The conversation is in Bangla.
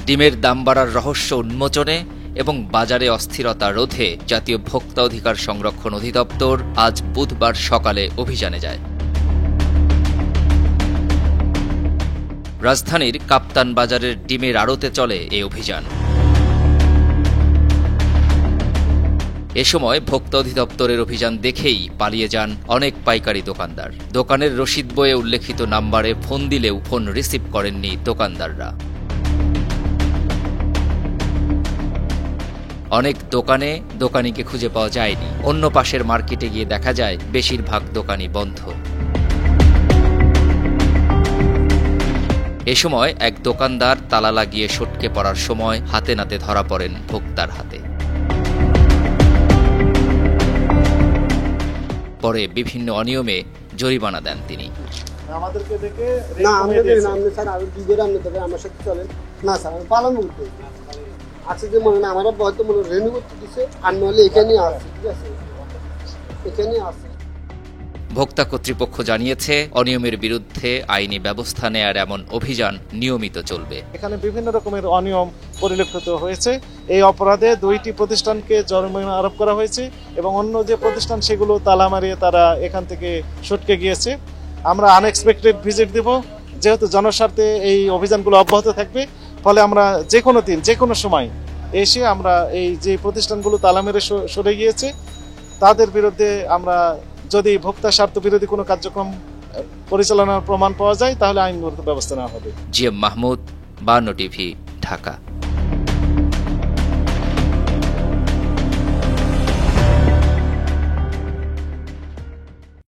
ডিমের দাম বাড়ার রহস্য উন্মোচনে এবং বাজারে অস্থিরতা রোধে জাতীয় ভোক্তা অধিকার সংরক্ষণ অধিদপ্তর আজ বুধবার সকালে অভিযানে যায়। রাজধানীর কাপ্তান বাজারের ডিমের আড়তে চলে এই অভিযান। এ সময় ভোক্তা অধিদপ্তরের অভিযান দেখেই পালিয়ে যান অনেক পাইকারি দোকানদার। দোকানের রসিদ বইয়ে উল্লেখিত নাম্বারে ফোন দিলেও ফোন রিসিভ করেননি দোকানদাররা। অনেক দোকানে দোকানিকে খুঁজে পাওয়া যায়নি। অন্য পাশের মার্কেটে গিয়ে দেখা যায় বেশিরভাগ দোকানই বন্ধ। এ সময় এক দোকানদার তালা লাগিয়ে সটকে পড়ার সময় হাতে নাতে ধরা পড়েন ভোক্তার হাতে। পরে বিভিন্ন অনিয়মে জরিমানা দেন তিনি। আমাদেরকে দেখে না আমরা দেখি না, আপনি স্যার আর দুইবার আপনি তবে আমার সাথে চলেন না স্যার, আমি পালন করতে আছে যে মনে না আমার হয়তো মনে রেনু করতে দিছে, আর নইলে এখানে আছে, ঠিক আছে, এখানে আছে। ভোক্তা কর্তৃপক্ষ জানিয়েছে, অনিয়মের বিরুদ্ধে আইনি ব্যবস্থা নেয়ার এমন অভিযান নিয়মিত চলবে। এখানে বিভিন্ন রকমের অনিয়ম পরিলক্ষিত হয়েছে। এই অপরাধে 2টি প্রতিষ্ঠানকে জরিমানা আরোপ করা হয়েছে এবং অন্য যে প্রতিষ্ঠান সেগুলো তালা মারিয়ে তারা এখান থেকে সটকে গিয়েছে। আমরা আনএক্সপেক্টেড ভিজিট দেব, যেহেতু জনস্বার্থে এই অভিযানগুলো অব্যাহত থাকবে। ফলে আমরা যে কোনো দিন যে কোনো সময় এসে আমরা এই যে প্রতিষ্ঠানগুলো তালা মেরে সরে গিয়েছে তাদের বিরুদ্ধে আমরা যদি ভোক্তা স্বার্থ বিরোধী কোনো কার্যক্রম পরিচালনার প্রমাণ পাওয়া যায় তাহলে আইনগত ব্যবস্থা নেওয়া হবে। GM Mahmud, 52 TV, Dhaka.